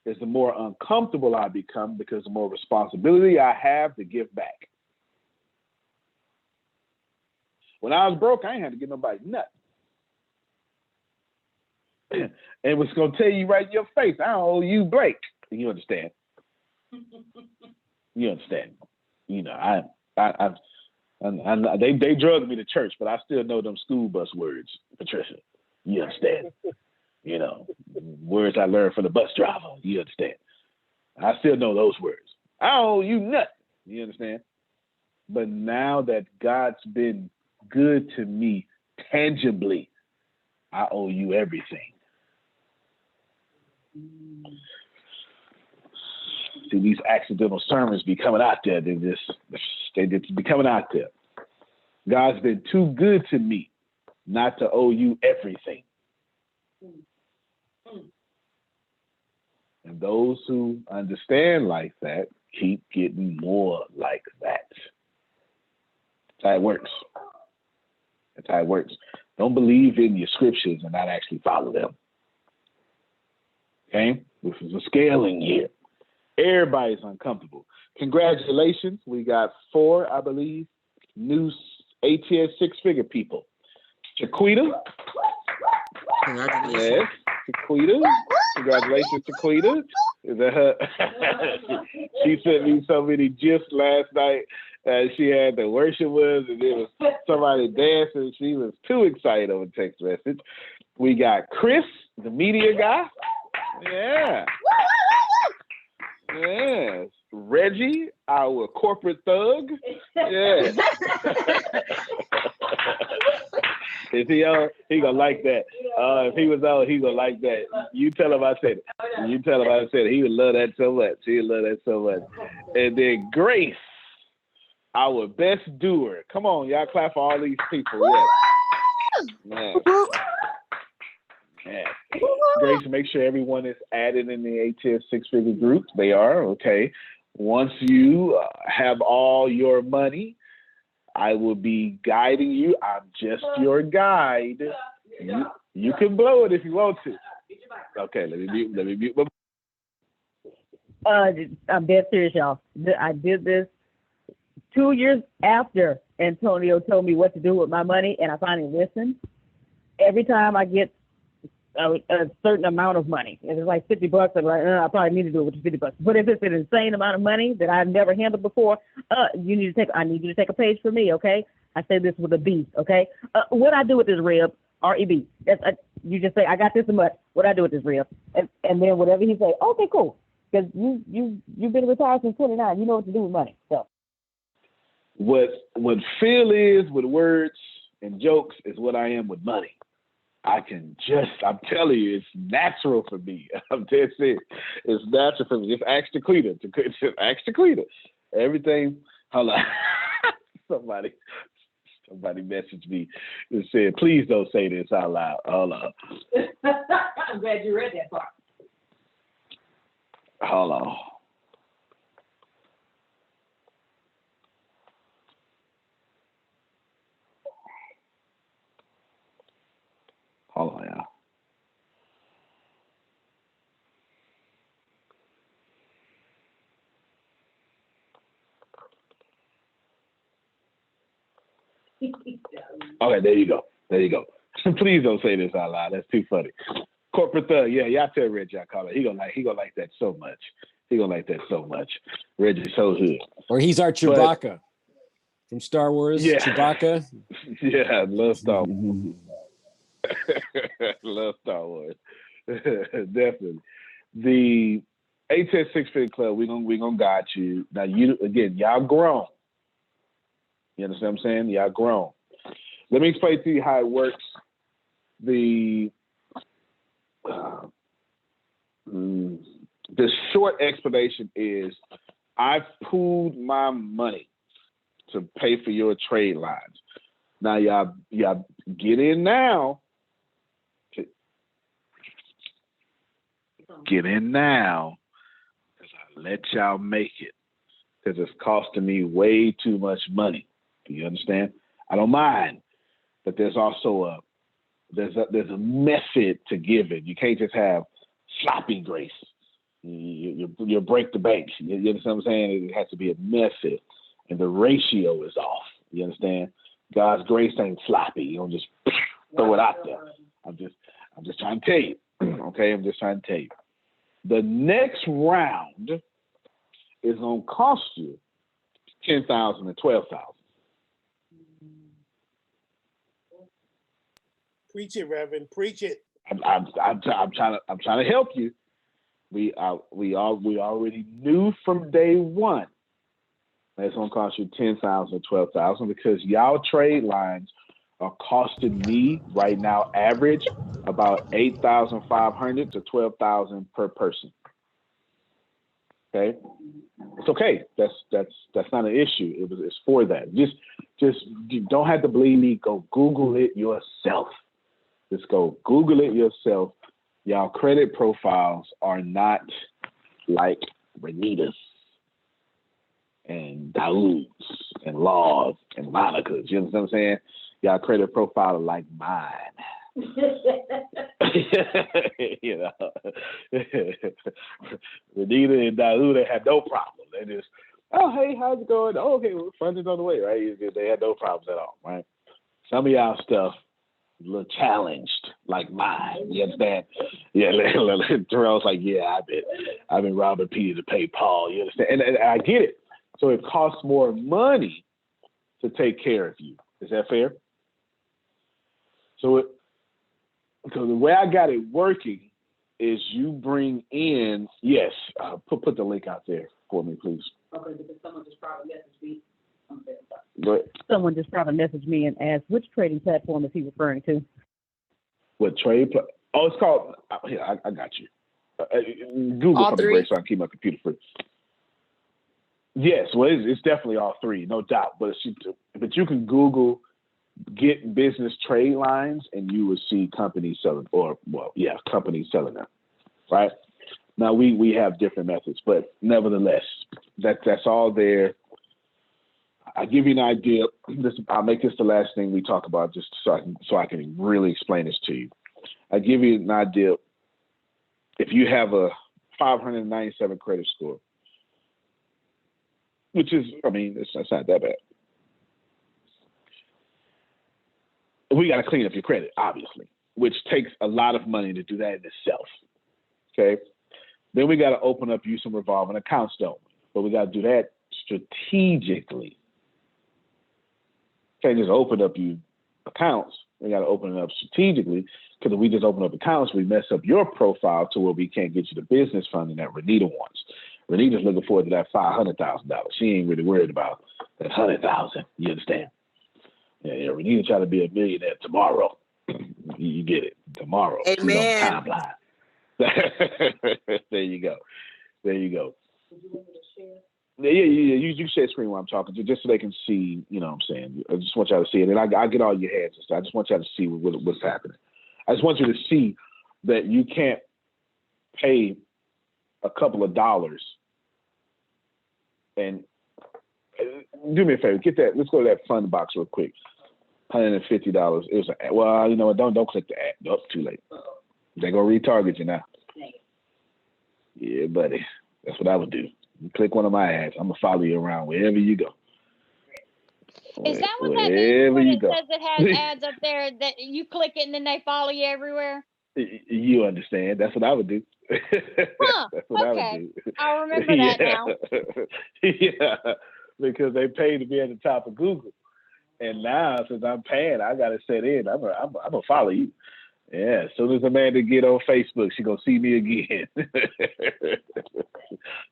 is the more uncomfortable I become because the more responsibility I have to give back. When I was broke, I ain't had to give nobody nothing. And was going to tell you right in your face, I don't owe you Blake. You understand? You understand? You know, they drugged me to church, but I still know them school bus words, Patricia. You understand? You know, words I learned from the bus driver. You understand? I still know those words. I don't owe you nothing. You understand? But now that God's been good to me tangibly, I owe you everything. See, these accidental sermons be coming out there. They just be coming out there. God's been too good to me not to owe you everything. And those who understand like that keep getting more like that. That's how it works. That's how it works. Don't believe in your scriptures and not actually follow them. Okay? This is a scaling year. Everybody's uncomfortable. Congratulations. We got 4, I believe, new ATS six-figure people. Chiquita. Yes, Chiquita. Congratulations, Chiquita. Is that her? She sent me so many gifs last night. She had the worship was, and there was somebody dancing. She was too excited over text message. We got Chris, the media guy. Yeah. Yes. Reggie, our corporate thug. Yeah. Is he on? He gonna like that. If he was on, he gonna like that. You tell him I said it. You tell him I said it. He would love that so much. He would love that so much. And then Grace, our best doer. Come on, y'all clap for all these people. Yeah. Yeah. Grace, make sure everyone is added in the ATS six-figure group. They are, okay. Once you have all your money, I will be guiding you. I'm just your guide. You can blow it if you want to. Okay, let me mute my. I'm dead serious, y'all. I did this 2 years after Antonio told me what to do with my money, and I finally listened. Every time I get a certain amount of money, if it's like $50, I'm like, I probably need to do it with the $50. But if it's an insane amount of money that I've never handled before, I need you to take a page for me, okay? I say this with a B, okay? What I do with this rib, R-E-B. You just say, I got this much. What I do with this rib, and then whatever he say, okay, cool. Because you've been retired since 29. You know what to do with money. So what Phil is with words and jokes is what I am with money. I'm telling you, it's natural for me. I'm dead serious. It's natural for me. Just ask the cleaner. Just ask the cleaner. Everything. Hold on. Somebody messaged me and said, please don't say this out loud. Hold on. I'm glad you read that part. Hold on. Hold on, y'all. Okay, there you go. Please don't say this out loud. That's too funny. Corporate thug, yeah, y'all tell Reggie I call it. He gonna like that so much. Reggie's so hood. Or he's our Chewbacca from Star Wars. Yeah. Chewbacca. Yeah, I love Star Wars. Love Star Wars. Definitely. The HS Six Figure Club, we gonna guide you. Now y'all grown. You understand what I'm saying? Y'all grown. Let me explain to you how it works. The short explanation is I've pooled my money to pay for your trade lines. Now y'all get in now. Get in now, because I let y'all make it. Because it's costing me way too much money. Do you understand? I don't mind, but there's also there's a method to giving. You can't just have sloppy grace. You break the bank. You understand what I'm saying? It has to be a method, and the ratio is off. You understand? God's grace ain't sloppy. You don't just throw it out there. I'm just trying to tell you. Okay, I'm just trying to tell you. The next round is gonna cost you $10,000 and $12,000. Preach it, Reverend. Preach it. I'm trying to help you. We already knew from day one that it's gonna cost you $10,000 or $12,000 because y'all trade lines are costing me right now average about $8,500 to $12,000 per person. Okay, it's okay. That's not an issue. It's for that. Just you don't have to believe me. Go Google it yourself. Just go Google it yourself. Y'all credit profiles are not like Renita's and Daoud's and Law's and Monica's. You understand what I'm saying? Y'all credit profile are like mine. You know, Renita and Daoud had no problem. They just, oh, hey, how's it going? Oh, okay, well, funding's on the way, right? They had no problems at all, right? Some of y'all stuff a little challenged, like mine. You understand? Yeah, Terrell's like, yeah, I've been robbing Peter to pay Paul. You understand? And I get it. So it costs more money to take care of you. Is that fair? So the way I got it working is you bring in, yes, put the link out there for me, please. Okay, because someone just probably messaged me. Go ahead. Someone just probably messaged me and asked which trading platform is he referring to? What trade? Oh, it's called. Here, I got you. Google All for the three? break so I can keep my computer free. Yes, well, it's definitely all three, no doubt. But you can Google get business trade lines, and you will see companies selling, companies selling them. Right now, we have different methods, but nevertheless, that's all there. I give you an idea. I'll make this the last thing we talk about, just so I can really explain this to you. I give you an idea. If you have a 597 credit score, which is, I mean, it's not that bad. We got to clean up your credit, obviously, which takes a lot of money to do that in itself. Okay. Then we got to open up you some revolving accounts, though. But we got to do that strategically. Can't just open up you accounts. We got to open it up strategically, because if we just open up accounts, we mess up your profile to where we can't get you the business funding that Renita wants. Renita's looking forward to that $500,000. She ain't really worried about that $100,000. You understand? Yeah, Renita try to be a millionaire tomorrow. You get it, tomorrow. Amen. She's on the timeline. There you go. Yeah, you share screen while I'm talking to, just so they can see, you know what I'm saying. I just want y'all to see it. And I get all your heads and stuff. I just want y'all to see what's happening. I just want you to see that you can't pay a couple of dollars and do me a favor, get that. Let's go to that fund box real quick. $150. It was well, you know what? Don't click the ad. Nope, too late. They're gonna retarget you now. Yeah, buddy. That's what I would do. You click one of my ads. I'm gonna follow you around wherever you go. Is that what that means when it says it has go. ads up there that you click it and then they follow you everywhere? You understand? That's what I would do. Huh. That's what I Okay. would do. I'll remember that now. Yeah, because they pay to be at the top of Google, and now since I'm paying, I gotta set in. I'm gonna follow you. Yeah, as soon as Amanda get on Facebook, she gonna see me again.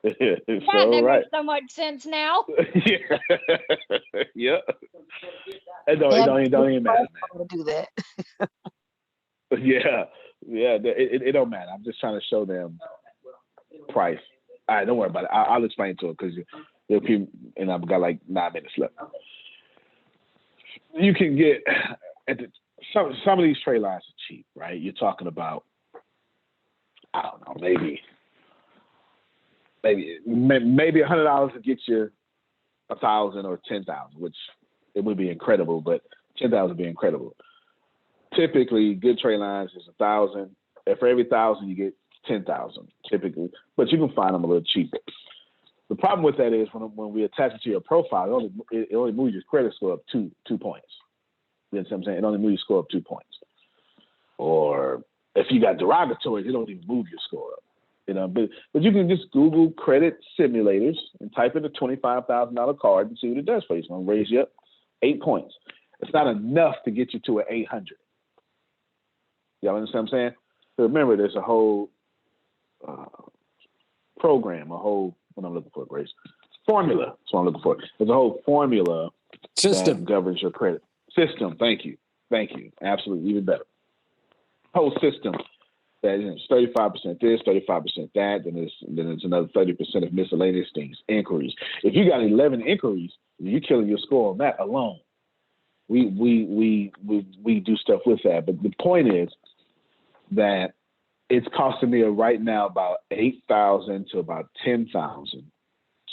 That makes so much sense now. Yeah. Yep. It don't even matter. To do that. Yeah. It don't matter. I'm just trying to show them price. All right, don't worry about it. I'll explain to them because and I've got like 9 minutes left. You can get some of these trade lines are cheap, right? You're talking about, I don't know, maybe $100 to get you 1,000 or 10,000, which it would be incredible, but 10,000 would be incredible. Typically, good trade lines is 1,000. And for every 1,000, you get 10,000 typically, but you can find them a little cheaper. The problem with that is when we attach it to your profile, it only moves your credit score up two points. You know what I'm saying? It only moves your score up 2 points. Or if you got derogatories, it don't even move your score up. You know, but you can just Google credit simulators and type in a $25,000 card and see what it does for you. It's going to raise you up 8 points. It's not enough to get you to an 800. Y'all understand what I'm saying? So remember, there's a whole program, what I'm looking for, Grace. Formula. That's what I'm looking for. There's a whole formula system that governs your credit. System. Thank you. Absolutely. Even better. Whole system that is 35% this, 35% that, then there's another 30% of miscellaneous things, inquiries. If you got 11 inquiries, you're killing your score on that alone. We do stuff with that. But the point is that it's costing me right now about $8,000 to about $10,000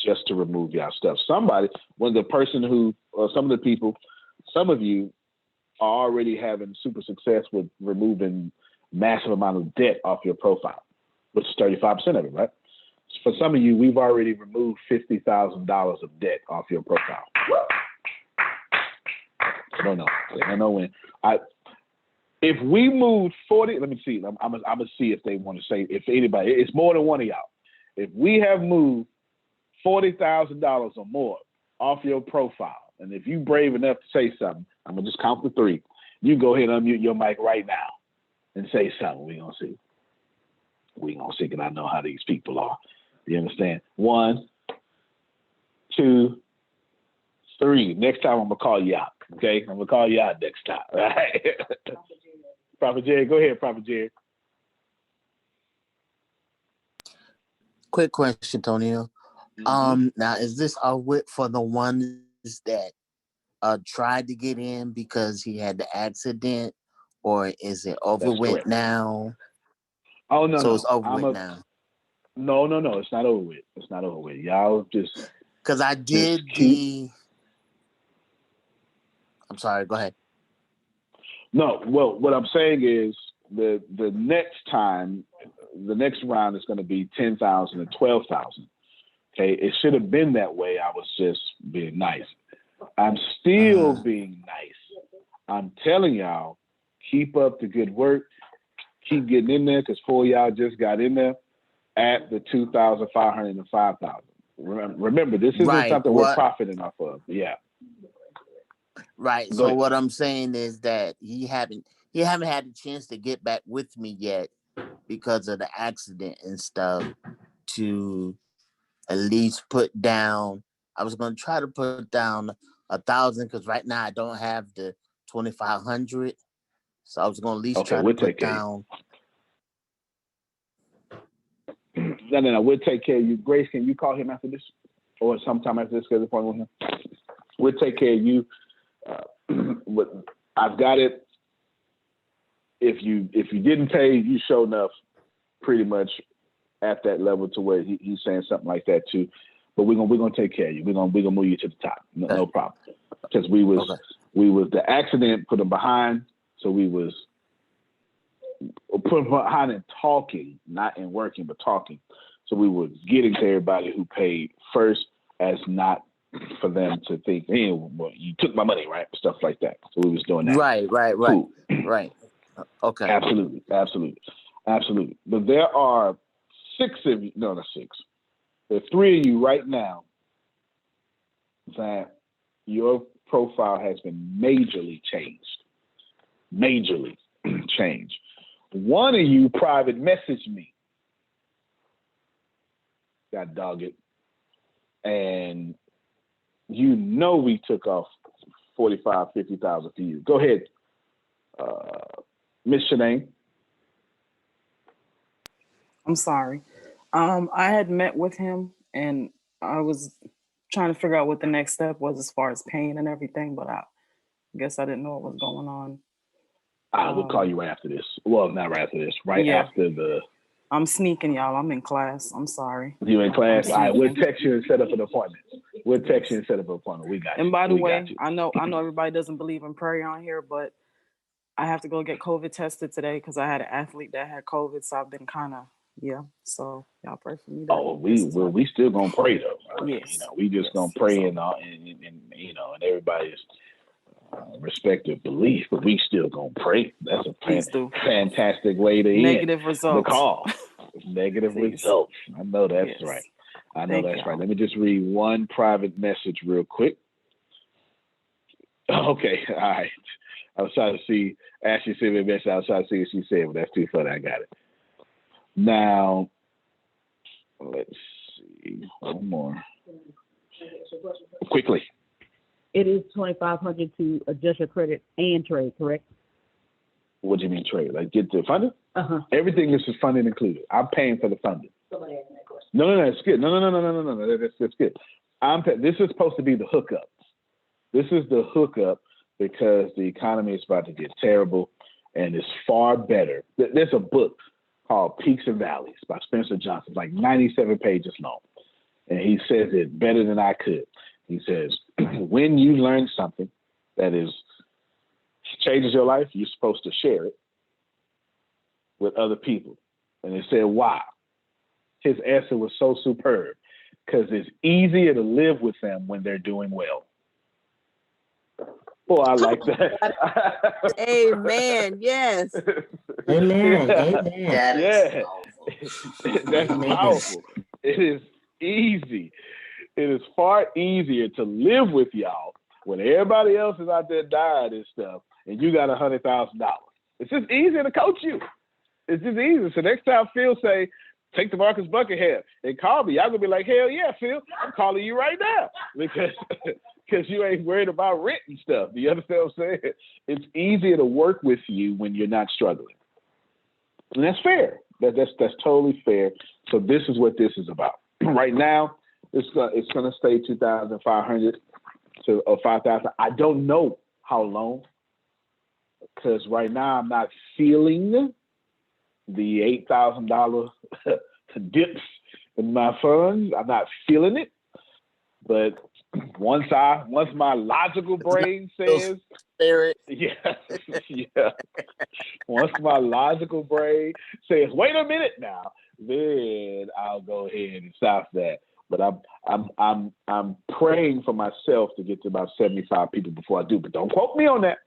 just to remove y'all stuff. Some of the people, some of you are already having super success with removing massive amount of debt off your profile, which is 35% of it, right? For some of you, we've already removed $50,000 of debt off your profile. I don't know when. If we moved 40, let me see. I'm gonna see if they want to say, if anybody, it's more than one of y'all. If we have moved $40,000 or more off your profile, and if you brave enough to say something, I'm gonna just count to 3. You go ahead and unmute your mic right now and say something. We're gonna see. Because I know how these people are. You understand? 1, 2, 3. Next time I'm gonna call you out. Okay, I'm gonna call you out next time. All right. Prophet Jerry, go ahead, Prophet Jerry. Quick question, Tonio. Now is this a whip for the ones that tried to get in because he had the accident, or is it over with now? Oh no, so it's over with now. No, it's not over with. It's not over with. Y'all just because I did I'm sorry, go ahead. No, well, what I'm saying is the next time, the next round is going to be 10,000 and 12,000. Okay, it should have been that way. I was just being nice. I'm still being nice. I'm telling y'all, keep up the good work. Keep getting in there, because 4 of y'all just got in there at the 2,500 and 5,000. Remember, this isn't something we're profiting off of. Yeah. Right. So what I'm saying is that he haven't had a chance to get back with me yet because of the accident and stuff, to at least put down. I was going to try to put down 1,000, because right now I don't have the 2,500. So I was going to at least try to put down. No. We'll take care of you. Grace, can you call him after this, or sometime after this? Schedule appointment with him. We'll take care of you. I've got it. If you didn't pay, you show enough pretty much at that level to where he's saying something like that too. But we're gonna take care of you. We're gonna move you to the top. No problem. Because we was the accident put him behind, so we was put him behind in talking, not in working, but talking. So we were getting to everybody who paid first, as not for them to think, hey, well, you took my money, right? Stuff like that. So we was doing that. Right. Cool. Right. Okay. Absolutely. But there are 6 of you. No, not 6. There are 3 of you right now that your profile has been majorly changed. Majorly changed. One of you private messaged me. God dog it. And we took off 45, 50,000 for you. Go ahead, Miss Shanae. I'm sorry. I had met with him, and I was trying to figure out what the next step was as far as paying and everything, but I guess I didn't know what was going on. I will call you right after this. Well, not right after this. After the. I'm sneaking, y'all. I'm in class. I'm sorry. You in class? All right. We'll text you and set up an appointment. We got you. And by the way, I know everybody doesn't believe in prayer on here, but I have to go get COVID tested today because I had an athlete that had COVID, so I've been kind of So y'all pray for me. We still gonna pray though. Yes. We just gonna pray and everybody's respective belief, but we still gonna pray. That's a fantastic way to negative end results. The call. Negative results. I know that's right. Right. Let me just read one private message real quick. Okay, all right. I was trying to see Ashley sent me a message. I was trying to see what she said, but that's too funny. I got it. Now, let's see. One more. Quickly. It is $2,500 to adjust your credit and trade, correct? What do you mean trade? Like get the funding? Uh-huh. Everything is funding included. I'm paying for the funding. Somebody asked that question. No, it's good. No. That's good. This is supposed to be the hookup. This is the hookup because the economy is about to get terrible, and it's far better. There's a book called Peaks and Valleys by Spencer Johnson, like 97 pages long, and he says it better than I could. He says, when you learn something that changes your life, you're supposed to share it with other people. And he said, wow. His answer was so superb because it's easier to live with them when they're doing well. Oh, I like that. Amen. Yes. Amen. Yeah. That's powerful. It is easy. It is far easier to live with y'all when everybody else is out there dying and stuff, and you got $100,000. It's just easier to coach you. It's just easier. So next time Phil say, take the Marcus Buckingham and call me, y'all gonna be like, hell yeah, Phil, I'm calling you right now because you ain't worried about rent and stuff. Do you understand what I'm saying? It's easier to work with you when you're not struggling, and that's fair. That's totally fair. So this is what this is about. Right now, it's gonna stay 2,500 to 5,000. I don't know how long, because right now I'm not feeling the $8,000 dips in my funds. I'm not feeling it, but once my logical brain says, yeah. Once my logical brain says, wait a minute now, then I'll go ahead and stop that. But I'm praying for myself to get to about 75 people before I do. But don't quote me on that.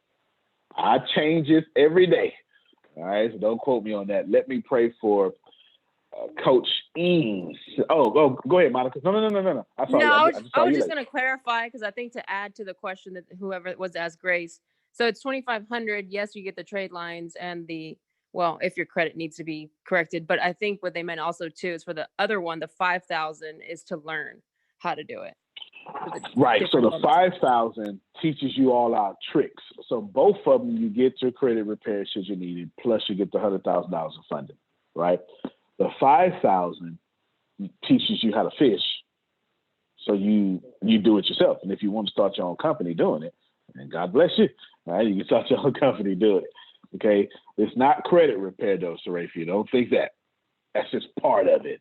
I change it every day. All right, so don't quote me on that. Let me pray for Coach Eames. Oh, go ahead, Monica. No. I was just going to clarify, because I think to add to the question that whoever was asked Grace. So it's 2,500. Yes, you get the trade lines and if your credit needs to be corrected. But I think what they meant also too is for the other one, the 5,000 is to learn how to do it. Right. So the 5,000 teaches you all our tricks. So both of them, you get your credit repair should you need it, plus you get the $100,000 of funding. Right. The 5,000 teaches you how to fish. So you do it yourself. And if you want to start your own company doing it, and God bless you, all right, you can start your own company doing it. Okay. It's not credit repair though, Serafia. Don't think that. That's just part of it.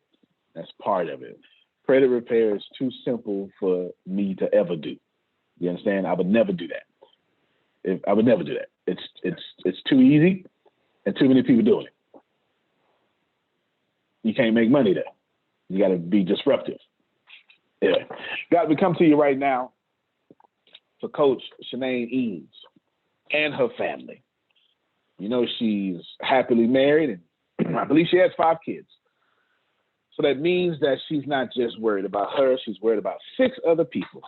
That's part of it. Credit repair is too simple for me to ever do. You understand? I would never do that. I would never do that. It's too easy and too many people doing it. You can't make money there. You got to be disruptive. Yeah. God, we come to you right now for Coach Shanae Eames and her family. You know, she's happily married, and I believe she has 5 kids. So that means that she's not just worried about her, she's worried about 6 other people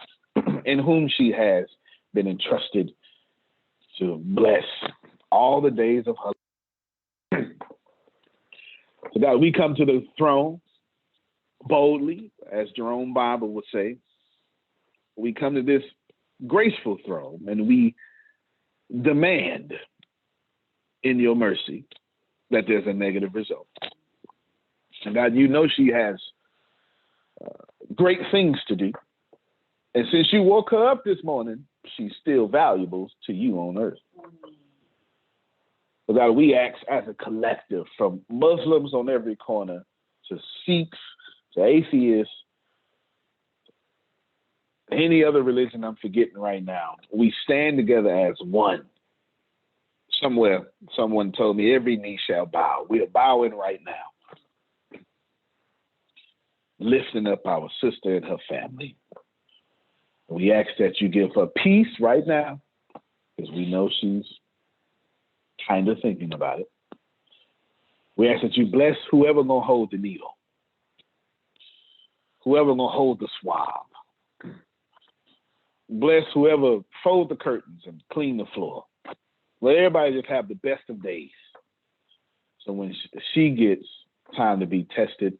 in whom she has been entrusted to bless all the days of her life. So God, we come to the throne boldly, as Jerome Bible would say. We come to this graceful throne and we demand in your mercy that there's a negative result. And God, you know she has great things to do. And since you woke her up this morning, she's still valuable to you on earth. So God, we ask as a collective, from Muslims on every corner to Sikhs to atheists, any other religion I'm forgetting right now, we stand together as one. Somewhere, someone told me every knee shall bow. We are bowing right now, lifting up our sister and her family. We ask that you give her peace right now, because we know she's kind of thinking about it. We ask that you bless whoever gonna hold the needle, whoever gonna hold the swab. Bless whoever fold the curtains and clean the floor. Let everybody just have the best of days. So when she gets time to be tested,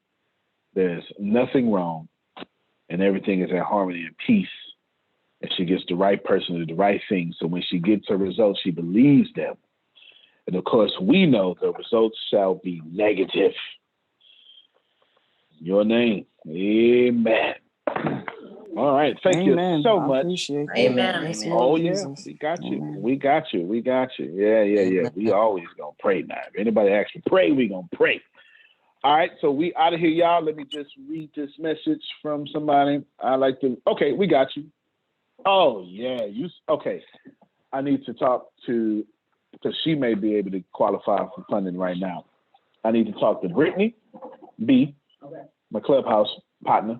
there's nothing wrong and everything is in harmony and peace. And she gets the right person to do the right thing. So when she gets her results, she believes them. And of course, we know the results shall be negative. In your name, amen. All right. Thank you so much. Amen. Oh, yeah. We got you. Amen. We got you. We got you. Yeah. We always going to pray now. If anybody asks to pray, we going to pray. All right. So we out of here, y'all. Let me just read this message from somebody. Okay, we got you. Oh, yeah. Okay. I need to talk to, because she may be able to qualify for funding right now. I need to talk to Brittany B, my Clubhouse partner.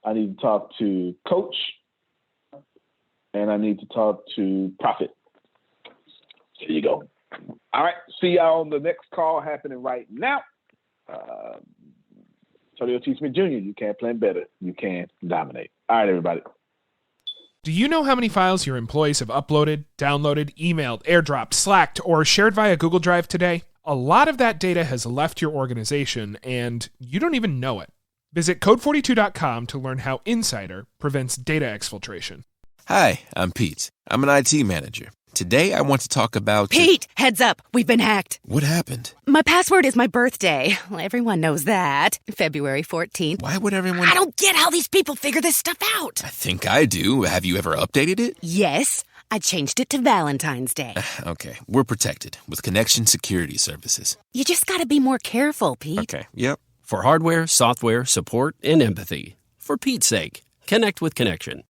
I need to talk to Coach, and I need to talk to Prophet. There you go. All right. See y'all on the next call happening right now. Antonio T. Smith Jr., you can't plan better. You can dominate. All right, everybody. Do you know how many files your employees have uploaded, downloaded, emailed, airdropped, Slacked, or shared via Google Drive today? A lot of that data has left your organization, and you don't even know it. Visit code42.com to learn how Insider prevents data exfiltration. Hi, I'm Pete. I'm an IT manager. Today, I want to talk about... Pete, heads up. We've been hacked. What happened? My password is my birthday. Well, everyone knows that. February 14th. Why would everyone... I don't get how these people figure this stuff out. I think I do. Have you ever updated it? Yes. I changed it to Valentine's Day. Okay. We're protected with Connection Security Services. You just gotta be more careful, Pete. Okay. Yep. For hardware, software, support, and empathy. For Pete's sake, connect with Connection.